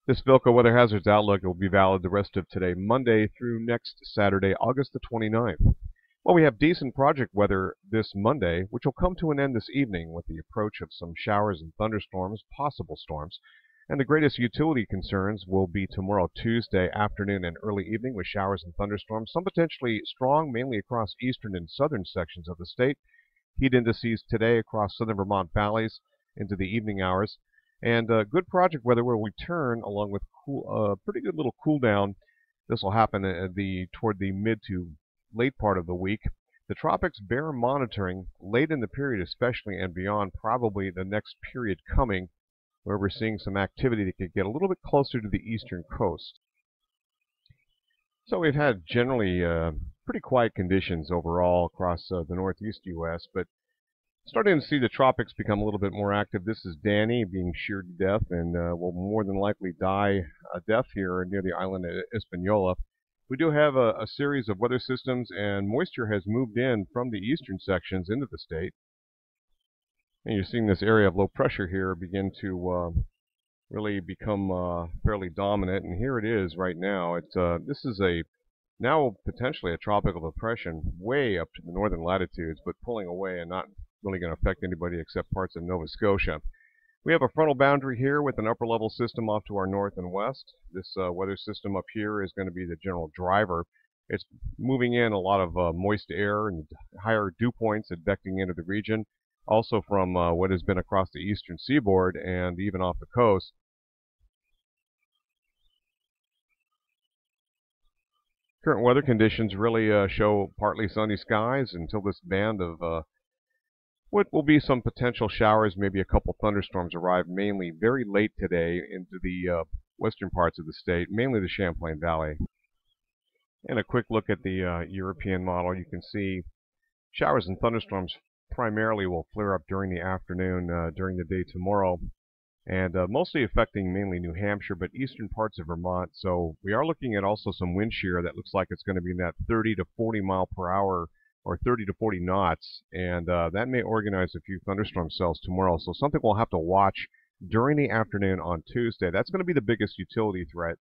This VELCO weather hazards outlook will be valid the rest of today, Monday, through next Saturday, August the 29th. Well, we have decent project weather this Monday, which will come to an end this evening with the approach of some showers and thunderstorms, possible storms. And the greatest utility concerns will be tomorrow, Tuesday afternoon and early evening with showers and thunderstorms, some potentially strong, mainly across eastern and southern sections of the state. Heat indices today across southern Vermont valleys into the evening hours. And good project weather will return along with pretty good little cool down. This will happen toward the mid to late part of the week. The tropics bear monitoring late in the period especially and beyond, probably the next period coming, where we're seeing some activity that could get a little bit closer to the eastern coast. So we've had generally pretty quiet conditions overall across the northeast U.S., but starting to see the tropics become a little bit more active. This is Danny being sheared to death and will more than likely die a death here near the island of Hispaniola. We do have a series of weather systems, and moisture has moved in from the eastern sections into the state. And you're seeing this area of low pressure here begin to really become fairly dominant. And here it is right now. This is now potentially a tropical depression way up to the northern latitudes, but pulling away and not really going to affect anybody except parts of Nova Scotia. We have a frontal boundary here with an upper level system off to our north and west. This weather system up here is going to be the general driver. It's moving in a lot of moist air and higher dew points advecting into the region, also from what has been across the eastern seaboard and even off the coast. Current weather conditions really show partly sunny skies until this band of what will be some potential showers, maybe a couple thunderstorms arrive mainly very late today into the western parts of the state, mainly the Champlain Valley. And a quick look at the European model. You can see showers and thunderstorms primarily will flare up during the afternoon, during the day tomorrow, and mostly affecting mainly New Hampshire, but eastern parts of Vermont. So we are looking at also some wind shear that looks like it's going to be in that 30 to 40 mile per hour or 30 to 40 knots, and that may organize a few thunderstorm cells tomorrow. So something we'll have to watch during the afternoon on Tuesday. That's going to be the biggest utility threat.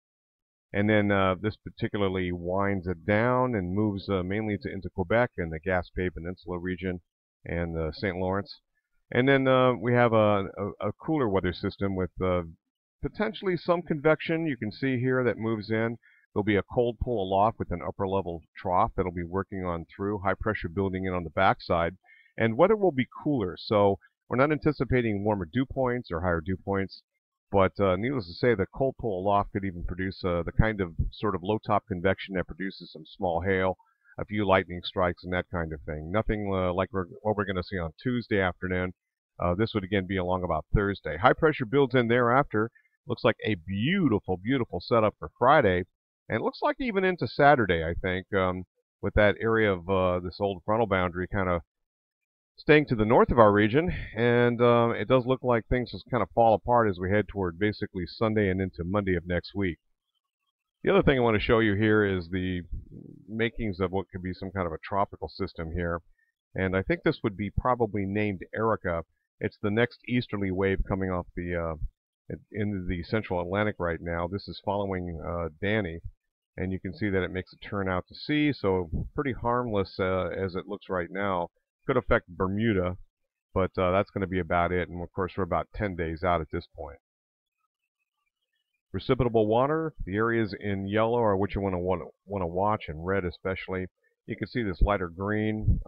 And then this particularly winds it down and moves mainly into Quebec and the Gaspé Peninsula region and St. Lawrence. And then we have a cooler weather system with potentially some convection. You can see here that moves in. There'll be a cold pull aloft with an upper level trough that'll be working on through, high pressure building in on the backside, and weather will be cooler. So we're not anticipating warmer dew points or higher dew points, but needless to say, the cold pull aloft could even produce the kind of sort of low top convection that produces some small hail, a few lightning strikes, and that kind of thing. Nothing like what we're going to see on Tuesday afternoon. This would again be along about Thursday. High pressure builds in thereafter. Looks like a beautiful, beautiful setup for Friday. And it looks like even into Saturday, I think, with that area of this old frontal boundary kind of staying to the north of our region. And it does look like things just kind of fall apart as we head toward basically Sunday and into Monday of next week. The other thing I want to show you here is the makings of what could be some kind of a tropical system here. And I think this would be probably named Erica. It's the next easterly wave coming off into the central Atlantic right now. This is following Danny. And you can see that it makes a turn out to sea, so pretty harmless as it looks right now. Could affect Bermuda, but that's going to be about it. And of course, we're about 10 days out at this point. Precipitable water, the areas in yellow are what you want to watch, and red especially. You can see this lighter green.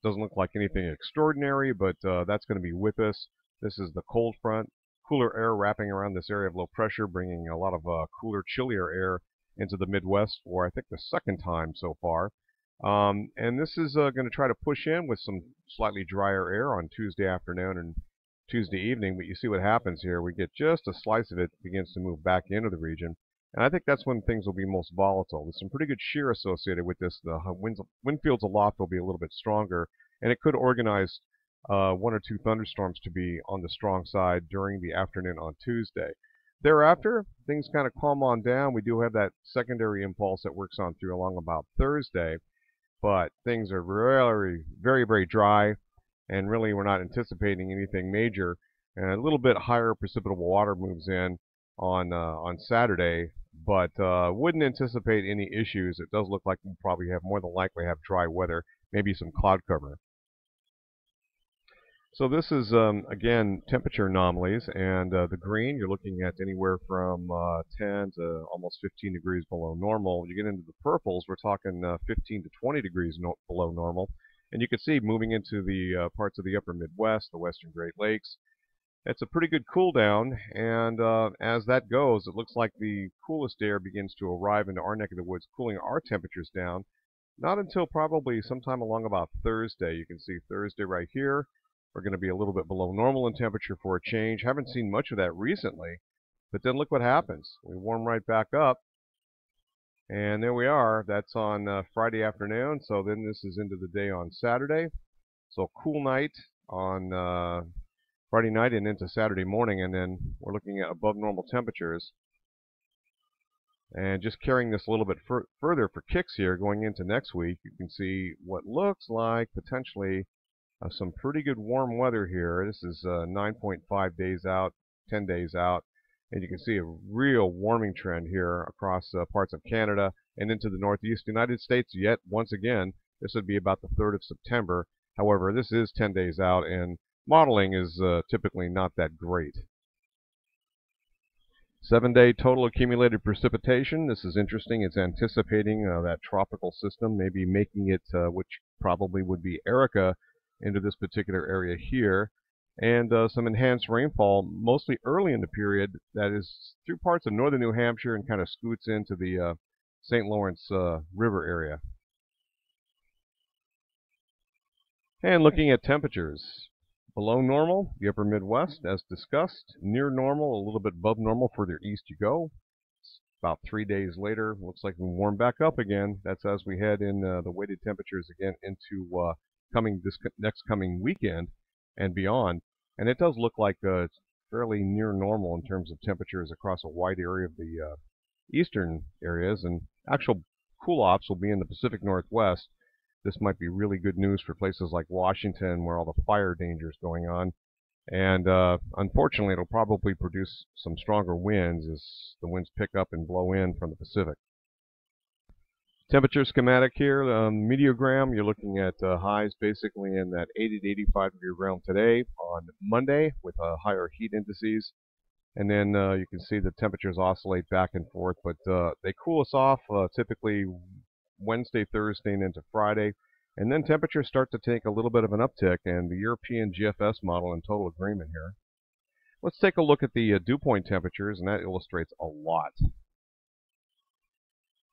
Doesn't look like anything extraordinary, but that's going to be with us. This is the cold front. Cooler air wrapping around this area of low pressure, bringing a lot of cooler, chillier air into the Midwest for, I think, the second time so far. And this is going to try to push in with some slightly drier air on Tuesday afternoon and Tuesday evening. But you see what happens here. We get just a slice of it begins to move back into the region. And I think that's when things will be most volatile. There's some pretty good shear associated with this. The wind fields aloft will be a little bit stronger. And it could organize one or two thunderstorms to be on the strong side during the afternoon on Tuesday. Thereafter, things kind of calm on down. We do have that secondary impulse that works on through along about Thursday, but things are very, very, very dry, and really we're not anticipating anything major. And a little bit higher precipitable water moves in on Saturday, but wouldn't anticipate any issues. It does look like we'll probably have more than likely have dry weather, maybe some cloud cover. So this is, again, temperature anomalies, and the green, you're looking at anywhere from 10 to almost 15 degrees below normal. You get into the purples, we're talking 15 to 20 degrees below normal. And you can see moving into the parts of the upper Midwest, the western Great Lakes, it's a pretty good cool down, and as that goes, it looks like the coolest air begins to arrive into our neck of the woods, cooling our temperatures down. Not until probably sometime along about Thursday. You can see Thursday right here. We're going to be a little bit below normal in temperature for a change. Haven't seen much of that recently, but then look what happens. We warm right back up, and there we are. That's on Friday afternoon, so then this is into the day on Saturday. So cool night on Friday night and into Saturday morning, and then we're looking at above normal temperatures. And just carrying this a little bit further for kicks here going into next week, you can see what looks like potentially some pretty good warm weather here. This is 9.5 days out, 10 days out, and you can see a real warming trend here across parts of Canada and into the northeast United States. Yet, once again, this would be about the 3rd of September. However, this is 10 days out, and modeling is typically not that great. 7-day total accumulated precipitation. This is interesting. It's anticipating that tropical system, maybe making it, which probably would be Erica, into this particular area here, and some enhanced rainfall, mostly early in the period, that is through parts of northern New Hampshire and kind of scoots into the St. Lawrence River area. And looking at temperatures, below normal, the upper Midwest, as discussed, near normal, a little bit above normal further east you go. About 3 days later, looks like we warm back up again. That's as we head in the weighted temperatures again into this next coming weekend and beyond. And it does look like it's fairly near normal in terms of temperatures across a wide area of the eastern areas, and actual cool-offs will be in the Pacific Northwest. This might be really good news for places like Washington, where all the fire danger is going on. And unfortunately, it'll probably produce some stronger winds as the winds pick up and blow in from the Pacific. Temperature schematic here, meteogram, you're looking at highs basically in that 80 to 85 degree realm today on Monday with higher heat indices. And then you can see the temperatures oscillate back and forth, but they cool us off typically Wednesday, Thursday, and into Friday. And then temperatures start to take a little bit of an uptick, and the European GFS model in total agreement here. Let's take a look at the dew point temperatures, and that illustrates a lot.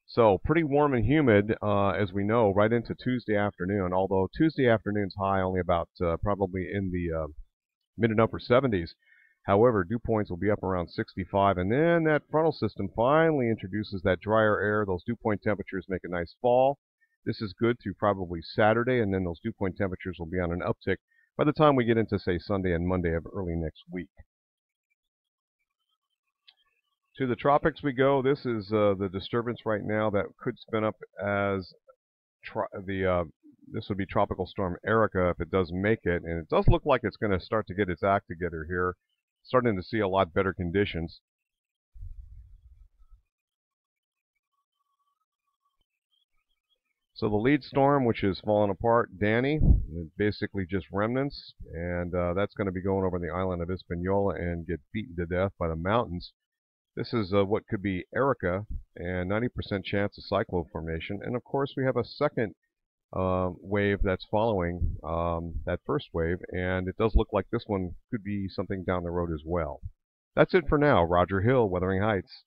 So pretty warm and humid, as we know, right into Tuesday afternoon, although Tuesday afternoon's high only about probably in the mid and upper 70s. However, dew points will be up around 65, and then that frontal system finally introduces that drier air. Those dew point temperatures make a nice fall. This is good through probably Saturday, and then those dew point temperatures will be on an uptick by the time we get into, say, Sunday and Monday of early next week. To the tropics we go. This is the disturbance right now that could spin up as this would be Tropical Storm Erica if it does make it, and it does look like it's going to start to get its act together here. Starting to see a lot better conditions. So the lead storm, which is falling apart, Danny, is basically just remnants, and that's going to be going over the island of Hispaniola and get beaten to death by the mountains. This is what could be Erica, and 90% chance of cyclone formation. And of course, we have a second wave that's following that first wave, and it does look like this one could be something down the road as well. That's it for now. Roger Hill, Wuthering Heights.